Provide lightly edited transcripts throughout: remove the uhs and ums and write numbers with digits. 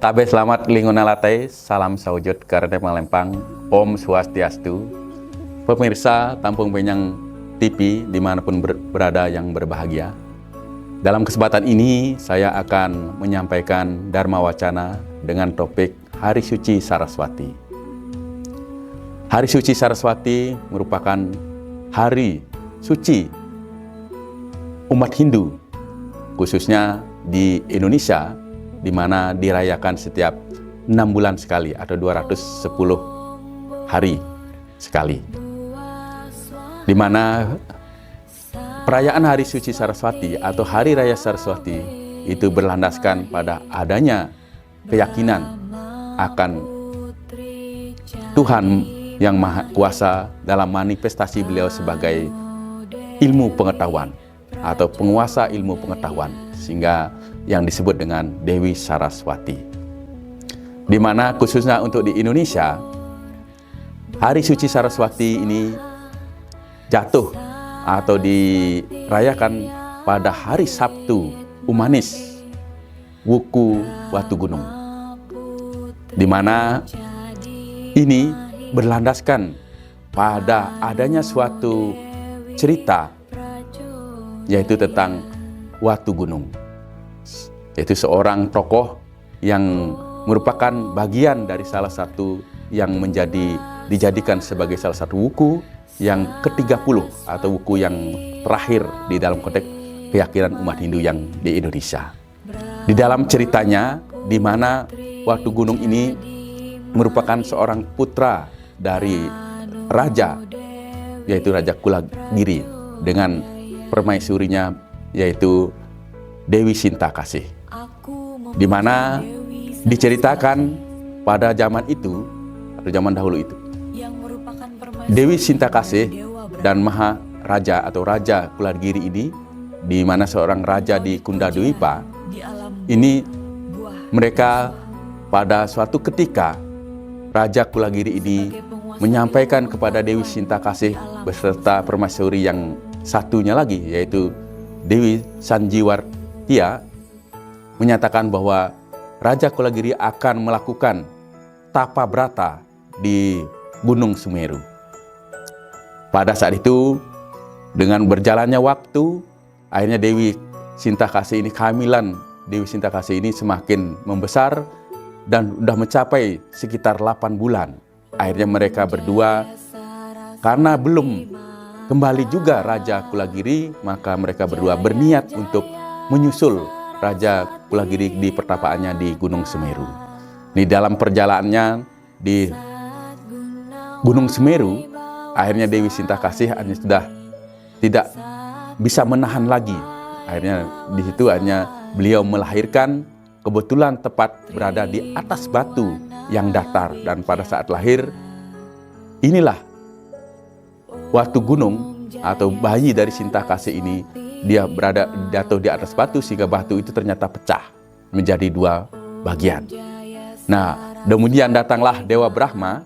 Kabeh selamat lingkungan latte, salam saujud karena Malempang, Om Swastiastu. Pemirsa Tampung Penyang TV dimanapun berada yang berbahagia. Dalam kesempatan ini saya akan menyampaikan Dharma Wacana dengan topik Hari Suci Saraswati. Hari Suci Saraswati merupakan hari suci umat Hindu, khususnya di Indonesia, di mana dirayakan setiap 6 bulan sekali atau 210 hari sekali. Di mana perayaan Hari Suci Saraswati atau Hari Raya Saraswati itu berlandaskan pada adanya keyakinan akan Tuhan yang Maha Kuasa dalam manifestasi beliau sebagai ilmu pengetahuan atau penguasa ilmu pengetahuan, sehingga yang disebut dengan Dewi Saraswati. Di mana khususnya untuk di Indonesia, Hari Suci Saraswati ini jatuh atau dirayakan pada hari Sabtu Umanis, Wuku Watu Gunung. Di mana ini berlandaskan pada adanya suatu cerita, yaitu tentang Watu Gunung, yaitu seorang tokoh yang merupakan bagian dari salah satu yang dijadikan sebagai salah satu wuku yang ke-30 atau wuku yang terakhir di dalam konteks keyakinan umat Hindu yang di Indonesia. Di dalam ceritanya, di mana Watu Gunung ini merupakan seorang putra dari raja, yaitu Raja Kulagiri, dengan permaisurinya yaitu Dewi Sintakasih. Di mana diceritakan pada zaman itu atau zaman dahulu itu, Dewi Sintakasih dan Maharaja atau Raja Kulagiri ini, di mana seorang raja di Kundadwipa ini, mereka pada suatu ketika Raja Kulagiri ini menyampaikan kepada Dewi Sintakasih beserta permaisuri yang satunya lagi, yaitu Dewi Sanjiwartia, menyatakan bahwa Raja Kulagiri akan melakukan tapa brata di Gunung Semeru. Pada saat itu, dengan berjalannya waktu, akhirnya Dewi Sintakasih ini, kehamilan Dewi Sintakasih ini semakin membesar dan sudah mencapai sekitar 8 bulan. Akhirnya mereka berdua, karena belum kembali juga Raja Kulagiri, maka mereka berdua berniat untuk menyusul Raja Kulagiri di pertapaannya di Gunung Semeru. Di dalam perjalanannya di Gunung Semeru, akhirnya Dewi Sintakasih sudah tidak bisa menahan lagi. Akhirnya di situ hanya beliau melahirkan, kebetulan tepat berada di atas batu yang datar, dan pada saat lahir inilah Watu Gunung atau bayi dari Sintakasih ini, dia jatuh di atas batu sehingga batu itu ternyata pecah menjadi 2 bagian. Nah, kemudian datanglah Dewa Brahma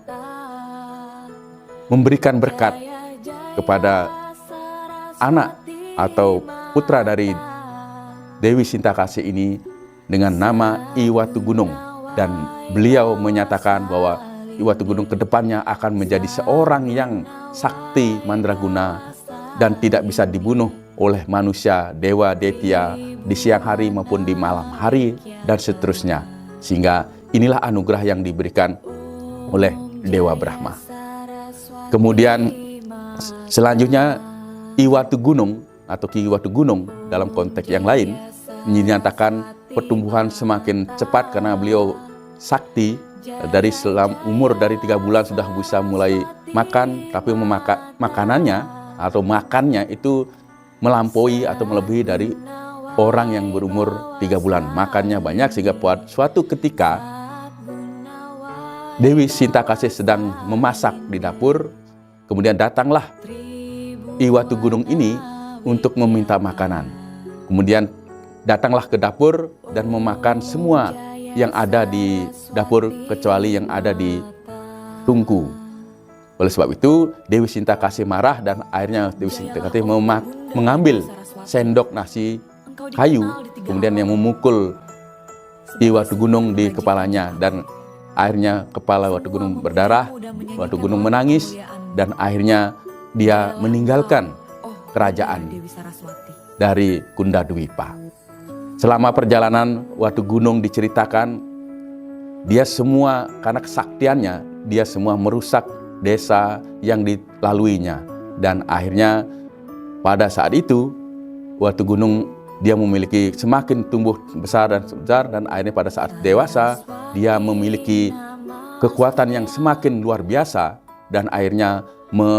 memberikan berkat kepada anak atau putra dari Dewi Sintakasih ini dengan nama I Watu Gunung, dan beliau menyatakan bahwa I Watu Gunung kedepannya akan menjadi seorang yang sakti mandraguna dan tidak bisa dibunuh oleh manusia, dewa, detia di siang hari maupun di malam hari dan seterusnya. Sehingga inilah anugerah yang diberikan oleh Dewa Brahma. Kemudian selanjutnya I Watu Gunung atau Ki Watu Gunung dalam konteks yang lain menyatakan pertumbuhan semakin cepat karena beliau sakti. Dari umur dari 3 bulan sudah bisa mulai makan, tapi makanannya atau makannya itu melampaui atau melebihi dari orang yang berumur 3 bulan. Makannya banyak sehingga pada suatu ketika Dewi Sintakasih sedang memasak di dapur, kemudian datanglah I Watu Gunung ini untuk meminta makanan. Kemudian datanglah ke dapur dan memakan semua yang ada di dapur kecuali yang ada di tungku. Oleh sebab itu Dewi Sintakasih marah dan akhirnya Dewi Sintakasih mengambil sendok nasi kayu, kemudian yang memukul Iwatu Gunung di kepalanya, dan akhirnya kepala Watu Gunung berdarah, Watu Gunung menangis, dan akhirnya dia meninggalkan kerajaan dari Kundadwipa. Selama perjalanan Watu Gunung diceritakan, dia semua karena kesaktiannya, dia semua merusak desa yang dilaluinya. Dan akhirnya pada saat itu Watu Gunung dia memiliki semakin tumbuh besar dan akhirnya pada saat dewasa dia memiliki kekuatan yang semakin luar biasa, dan akhirnya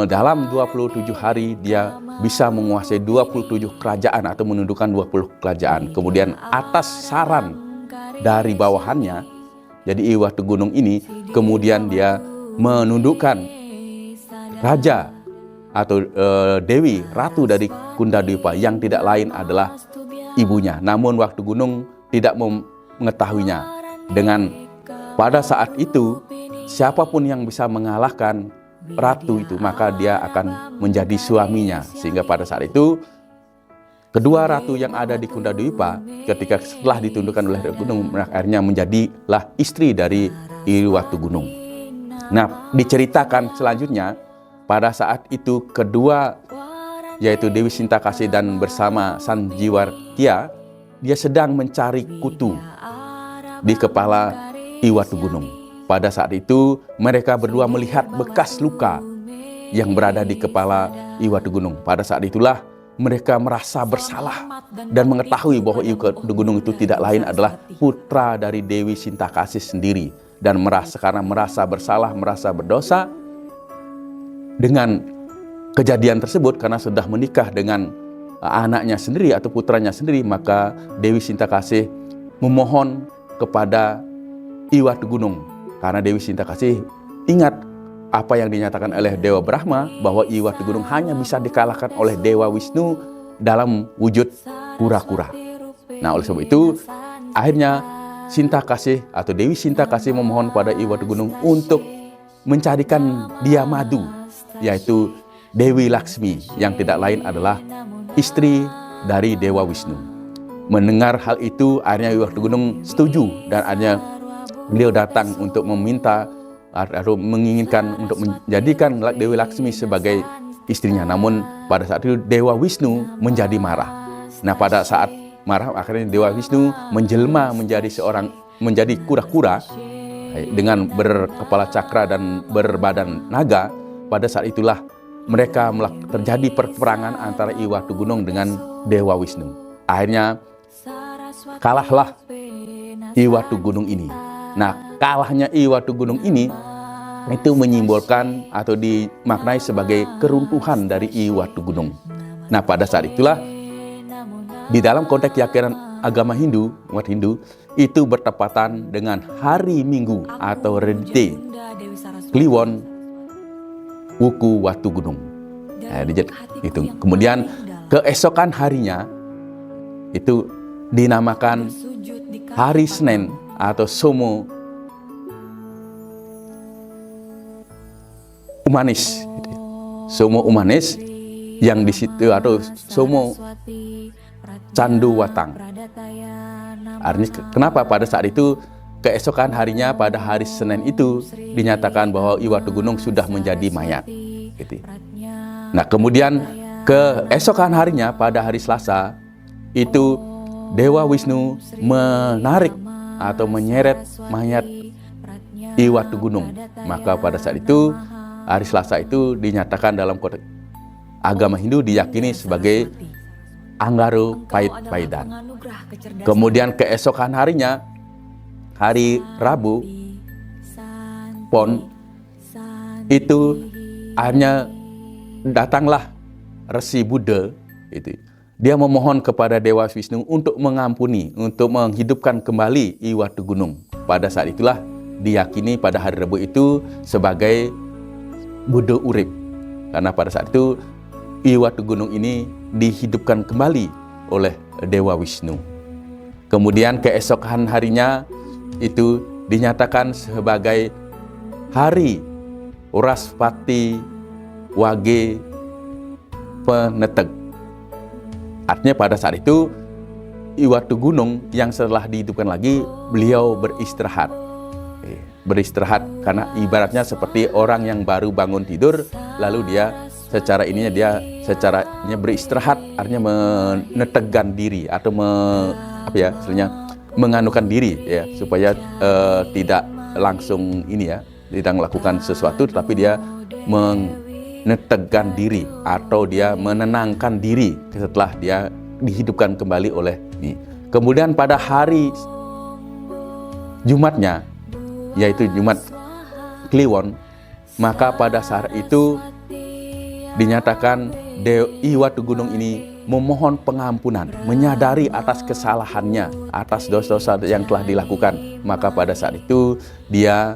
dalam 27 hari dia bisa menguasai 27 kerajaan atau menundukkan 20 kerajaan. Kemudian atas saran dari bawahannya, jadi Iwatu Gunung ini kemudian dia menundukkan raja atau Dewi Ratu dari Kundadwipa yang tidak lain adalah ibunya. Namun Watu Gunung tidak mengetahuinya. Dengan pada saat itu siapapun yang bisa mengalahkan ratu itu maka dia akan menjadi suaminya. Sehingga pada saat itu kedua ratu yang ada di Kundadwipa ketika setelah ditundukkan oleh Watu Gunung akhirnya menjadilah istri dari Iwatu Gunung. Nah, diceritakan selanjutnya pada saat itu kedua yaitu Dewi Sintakasih dan bersama Sanjiwartia dia sedang mencari kutu di kepala Iwatu Gunung. Pada saat itu mereka berdua melihat bekas luka yang berada di kepala Iwatu Gunung. Pada saat itulah mereka merasa bersalah dan mengetahui bahwa Iwatu Gunung itu tidak lain adalah putra dari Dewi Sintakasih sendiri, dan karena merasa bersalah, merasa berdosa dengan kejadian tersebut, karena sudah menikah dengan anaknya sendiri atau putranya sendiri, maka Dewi Sintakasih memohon kepada Iwatu Gunung. Karena Dewi Sintakasih ingat apa yang dinyatakan oleh Dewa Brahma bahwa Iwatu Gunung hanya bisa dikalahkan oleh Dewa Wisnu dalam wujud kura-kura. Nah, oleh sebab itu akhirnya Sintakasih atau Dewi Sintakasih memohon pada Iwatu Gunung untuk mencarikan dia madu, yaitu Dewi Laksmi yang tidak lain adalah istri dari Dewa Wisnu. Mendengar hal itu akhirnya Iwatu Gunung setuju, dan akhirnya beliau datang untuk meminta atau menginginkan untuk menjadikan Dewi Laksmi sebagai istrinya. Namun pada saat itu Dewa Wisnu menjadi marah. Nah, pada saat marah akhirnya Dewa Wisnu menjelma menjadi kura-kura dengan berkepala cakra dan berbadan naga. Pada saat itulah mereka terjadi perperangan antara Iwatu Gunung dengan Dewa Wisnu. Akhirnya kalahlah Iwatu Gunung ini. Nah, kalahnya Iwatu Gunung ini itu menyimbolkan atau dimaknai sebagai keruntuhan dari Iwatu Gunung. Nah, pada saat itulah di dalam konteks keyakinan agama Hindu, umat Hindu itu bertepatan dengan hari Minggu atau Redite Kliwon Wuku Watu Gunung. Nah, itu. Kemudian keesokan harinya itu dinamakan hari Senin atau Somo Umanis. Somo Umanis yang di situ atau Somo Candu Watang. Artinya kenapa pada saat itu keesokan harinya pada hari Senin itu dinyatakan bahwa Iwatu Gunung sudah menjadi mayat. Gitu. Nah, kemudian keesokan harinya pada hari Selasa itu Dewa Wisnu menarik atau menyeret mayat Iwatu Gunung. Maka pada saat itu hari Selasa itu dinyatakan dalam konteks agama Hindu diyakini sebagai Anggaru Pait-Paidan. Kemudian keesokan harinya hari Rabu Pon itu akhirnya datanglah Resi Buddha itu. Dia memohon kepada Dewa Wisnu untuk mengampuni, untuk menghidupkan kembali Iwatu Gunung. Pada saat itulah diyakini pada hari Rabu itu sebagai Buddha Urip. Karena pada saat itu Iwatu Gunung ini dihidupkan kembali oleh Dewa Wisnu. Kemudian keesokan harinya itu dinyatakan sebagai hari Uraspati Wage Peneteg. Artinya pada saat itu Iwatu Gunung yang setelah dihidupkan lagi, beliau beristirahat. Beristirahat karena ibaratnya seperti orang yang baru bangun tidur, lalu dia secara beristirahat, artinya menetegkan diri atau menganukan diri ya, supaya tidak langsung tidak melakukan sesuatu, tetapi dia menetegkan diri atau dia menenangkan diri setelah dia dihidupkan kembali oleh ini. Kemudian pada hari Jumatnya, yaitu Jumat Kliwon, maka pada saat itu dinyatakan Iwatu Gunung ini memohon pengampunan, menyadari atas kesalahannya, atas dosa-dosa yang telah dilakukan. Maka pada saat itu dia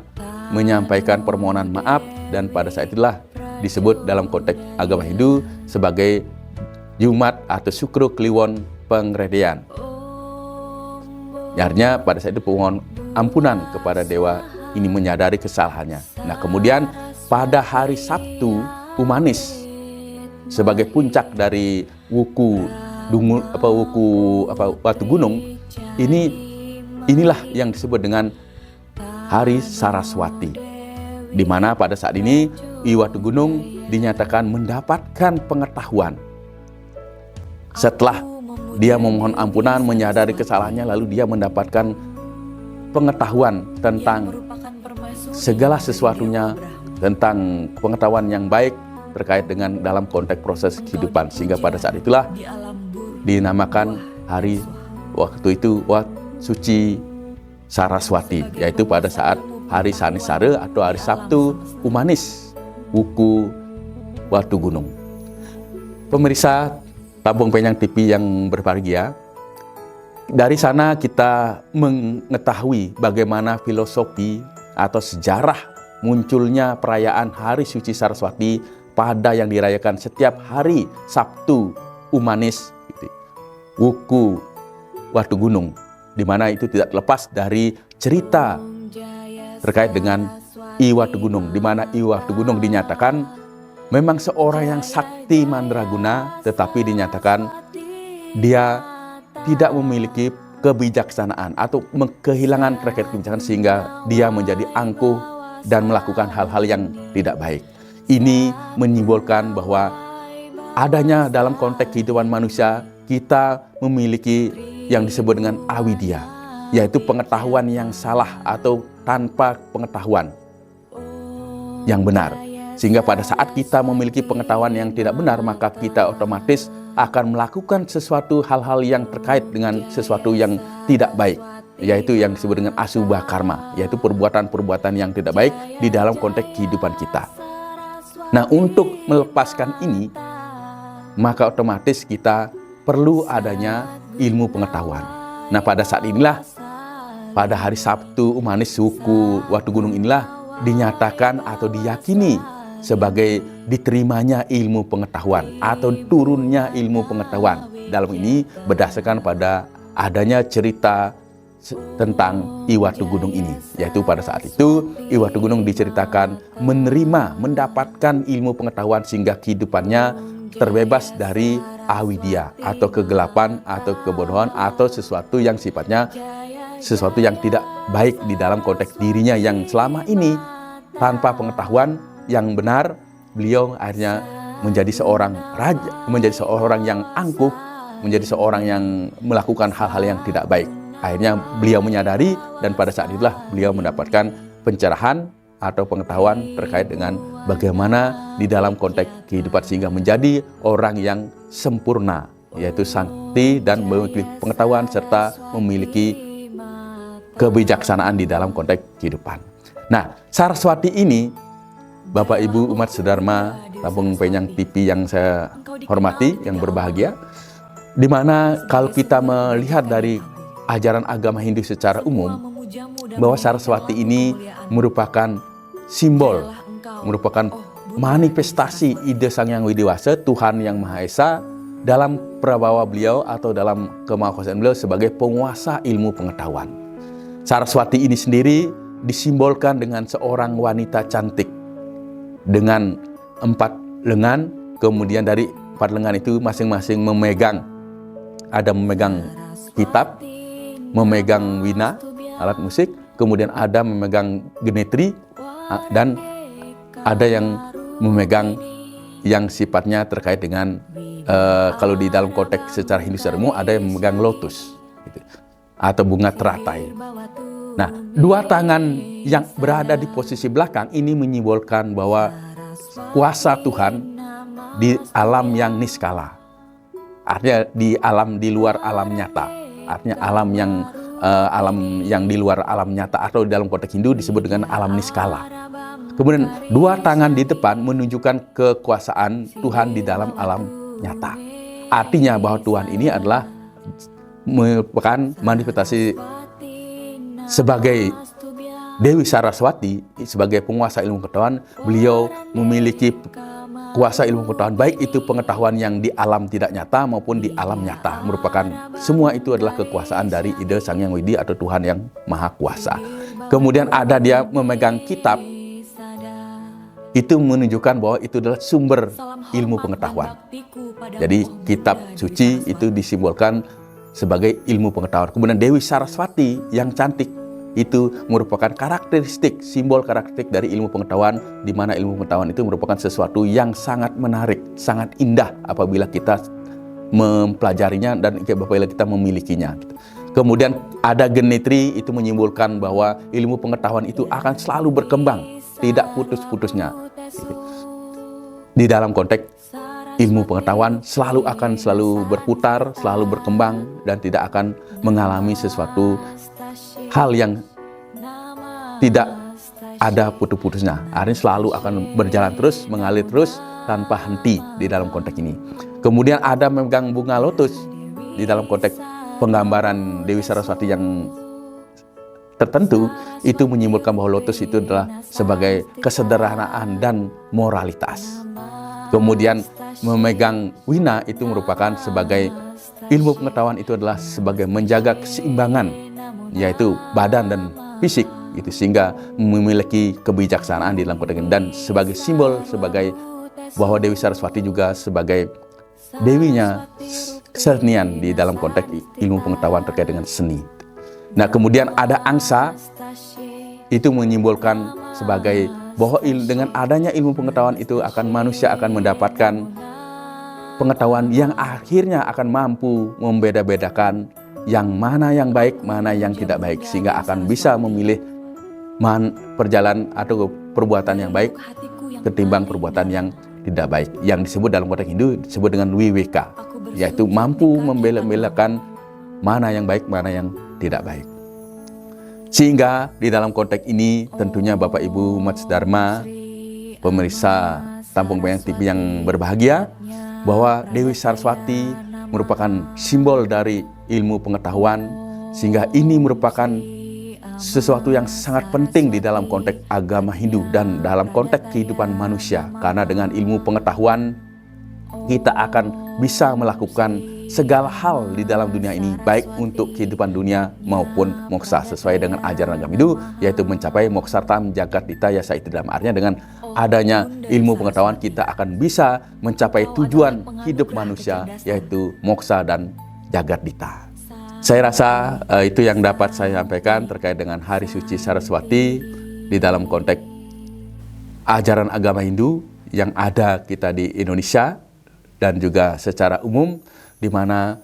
menyampaikan permohonan maaf, dan pada saat itulah disebut dalam konteks agama Hindu sebagai Jumat atau Sukru Kliwon Pengredean. Artinya pada saat itu pemohon ampunan kepada dewa ini menyadari kesalahannya. Nah, kemudian pada hari Sabtu Umanis sebagai puncak dari Watu Gunung, inilah yang disebut dengan Hari Saraswati, di mana pada saat ini Iwatu Gunung dinyatakan mendapatkan pengetahuan setelah dia memohon ampunan, menyadari kesalahannya, lalu dia mendapatkan pengetahuan tentang segala sesuatunya, tentang pengetahuan yang baik terkait dengan dalam konteks proses kehidupan, sehingga pada saat itulah dinamakan hari waktu itu suci Saraswati, yaitu pada saat hari Sanisare atau hari Sabtu Umanis Wuku Watu Gunung. Pemirsa Tabung Penyang TV yang berbahagia, dari sana kita mengetahui bagaimana filosofi atau sejarah munculnya perayaan Hari Suci Saraswati pada yang dirayakan setiap hari Sabtu Umanis Wuku Watu Gunung, di mana itu tidak terlepas dari cerita terkait dengan Iwatu Gunung, di mana Iwatu Gunung dinyatakan memang seorang yang sakti mandraguna, tetapi dinyatakan dia tidak memiliki kebijaksanaan atau kehilangan terkait kebijaksanaan, sehingga dia menjadi angkuh dan melakukan hal-hal yang tidak baik. Ini menyimbolkan bahwa adanya dalam konteks kehidupan manusia, kita memiliki yang disebut dengan avidya, yaitu pengetahuan yang salah atau tanpa pengetahuan yang benar. Sehingga pada saat kita memiliki pengetahuan yang tidak benar, maka kita otomatis akan melakukan sesuatu hal-hal yang terkait dengan sesuatu yang tidak baik, yaitu yang disebut dengan asubha karma, yaitu perbuatan-perbuatan yang tidak baik di dalam konteks kehidupan kita. Nah, untuk melepaskan ini, maka otomatis kita perlu adanya ilmu pengetahuan. Nah, pada saat inilah, pada hari Sabtu Umanis Wuku Watu Gunung inilah dinyatakan atau diyakini sebagai diterimanya ilmu pengetahuan atau turunnya ilmu pengetahuan. Dalam ini berdasarkan pada adanya cerita tentang Iwatu Gunung ini, yaitu pada saat itu Iwatu Gunung diceritakan mendapatkan ilmu pengetahuan sehingga kehidupannya terbebas dari avidya atau kegelapan atau kebodohan atau sesuatu yang sifatnya sesuatu yang tidak baik di dalam konteks dirinya yang selama ini tanpa pengetahuan yang benar. Beliau akhirnya menjadi seorang raja, menjadi seorang yang angkuh, menjadi seorang yang melakukan hal-hal yang tidak baik. Akhirnya beliau menyadari, dan pada saat itulah beliau mendapatkan pencerahan atau pengetahuan terkait dengan bagaimana di dalam konteks kehidupan sehingga menjadi orang yang sempurna, yaitu sakti dan memiliki pengetahuan serta memiliki kebijaksanaan di dalam konteks kehidupan. Nah, Saraswati ini, Bapak Ibu umat sedharma Tabung Penyang TV yang saya hormati, yang berbahagia, di mana kalau kita melihat dari ajaran agama Hindu secara umum, bahwa Saraswati ini merupakan simbol, merupakan manifestasi ide Sang Hyang Widiwasa, Tuhan Yang Maha Esa, dalam prabawa beliau atau dalam kemahakuasaan beliau sebagai penguasa ilmu pengetahuan. Saraswati ini sendiri disimbolkan dengan seorang wanita cantik dengan 4 lengan, kemudian dari 4 lengan itu masing-masing memegang kitab, memegang wina, alat musik, kemudian ada memegang genetri, dan ada yang memegang yang sifatnya terkait dengan kalau di dalam konteks secara Hindu secara umum ada yang memegang lotus gitu, atau bunga teratai. Nah, dua tangan yang berada di posisi belakang ini menyimbolkan bahwa kuasa Tuhan di alam yang niskala, artinya di luar alam nyata, artinya alam yang di luar alam nyata, atau di dalam konteks Hindu disebut dengan alam niskala. Kemudian dua tangan di depan menunjukkan kekuasaan Tuhan di dalam alam nyata. Artinya bahwa Tuhan ini adalah merupakan manifestasi sebagai Dewi Saraswati, sebagai penguasa ilmu pengetahuan. Beliau memiliki kuasa ilmu pengetahuan, baik itu pengetahuan yang di alam tidak nyata maupun di alam nyata. Merupakan semua itu adalah kekuasaan dari Ida Sang Hyang Widi atau Tuhan yang Maha Kuasa. Kemudian ada dia memegang kitab, itu menunjukkan bahwa itu adalah sumber ilmu pengetahuan. Jadi kitab suci itu disimbolkan sebagai ilmu pengetahuan. Kemudian Dewi Saraswati yang cantik itu merupakan karakteristik, simbol karakteristik dari ilmu pengetahuan, di mana ilmu pengetahuan itu merupakan sesuatu yang sangat menarik, sangat indah apabila kita mempelajarinya dan apabila kita memilikinya. Kemudian ada genetri, itu menyimbolkan bahwa ilmu pengetahuan itu akan selalu berkembang, tidak putus-putusnya. Di dalam konteks ilmu pengetahuan selalu berputar, selalu berkembang, dan tidak akan mengalami sesuatu hal yang tidak ada putus-putusnya. Artinya selalu akan berjalan terus, mengalir terus tanpa henti di dalam konteks ini. Kemudian ada memegang bunga lotus di dalam konteks penggambaran Dewi Saraswati yang tertentu, itu menyimbolkan bahwa lotus itu adalah sebagai kesederhanaan dan moralitas. Kemudian memegang wina itu merupakan sebagai ilmu pengetahuan, itu adalah sebagai menjaga keseimbangan, yaitu badan dan fisik, itu sehingga memiliki kebijaksanaan di dalam konteks ini, dan sebagai simbol, sebagai bahwa Dewi Saraswati juga sebagai dewinya kesenian di dalam konteks ilmu pengetahuan terkait dengan seni. Nah, kemudian ada angsa, itu menyimbolkan sebagai bahwa dengan adanya ilmu pengetahuan itu manusia akan mendapatkan pengetahuan yang akhirnya akan mampu membeda-bedakan yang mana yang baik, mana yang tidak baik, sehingga akan bisa memilih perjalanan atau perbuatan yang baik ketimbang perbuatan yang tidak baik, yang disebut dalam konteks Hindu disebut dengan wiweka, yaitu mampu membela-belakan mana yang baik, mana yang tidak baik. Sehingga di dalam konteks ini tentunya Bapak Ibu umat Dharma, pemirsa Tampung Bayang TV yang berbahagia, bahwa Dewi Saraswati merupakan simbol dari ilmu pengetahuan, sehingga ini merupakan sesuatu yang sangat penting di dalam konteks agama Hindu dan dalam konteks kehidupan manusia. Karena dengan ilmu pengetahuan kita akan bisa melakukan segala hal di dalam dunia ini, baik untuk kehidupan dunia maupun moksa, sesuai dengan ajaran agama Hindu, yaitu mencapai moksartam jagat dita yasa itu. Dalam artinya dengan adanya ilmu pengetahuan kita akan bisa mencapai tujuan hidup manusia, yaitu moksa dan jagat dita. Saya rasa itu yang dapat saya sampaikan terkait dengan Hari Suci Saraswati di dalam konteks ajaran agama Hindu yang ada kita di Indonesia dan juga secara umum, di mana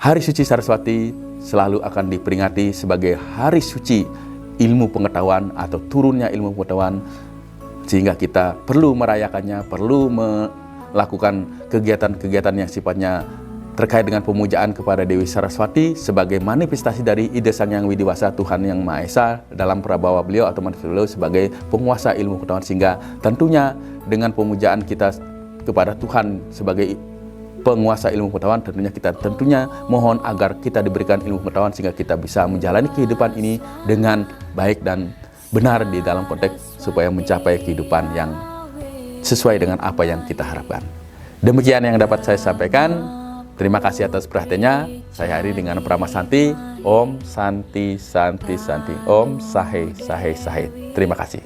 Hari Suci Saraswati selalu akan diperingati sebagai hari suci ilmu pengetahuan atau turunnya ilmu pengetahuan, sehingga kita perlu merayakannya, perlu melakukan kegiatan-kegiatan yang sifatnya terkait dengan pemujaan kepada Dewi Saraswati sebagai manifestasi dari ide Sang Hyang Widiwasa, Tuhan yang Maha Esa, dalam prabawa beliau atau manifestasi beliau sebagai penguasa ilmu pengetahuan. Sehingga tentunya dengan pemujaan kita kepada Tuhan sebagai penguasa ilmu pengetahuan, tentunya mohon agar kita diberikan ilmu pengetahuan sehingga kita bisa menjalani kehidupan ini dengan baik dan benar di dalam konteks supaya mencapai kehidupan yang sesuai dengan apa yang kita harapkan. Demikian yang dapat saya sampaikan. Terima kasih atas perhatiannya. Saya hari dengan Prama Santi. Om Santi Santi Santi. Om Sahe Sahe Sahe. Terima kasih.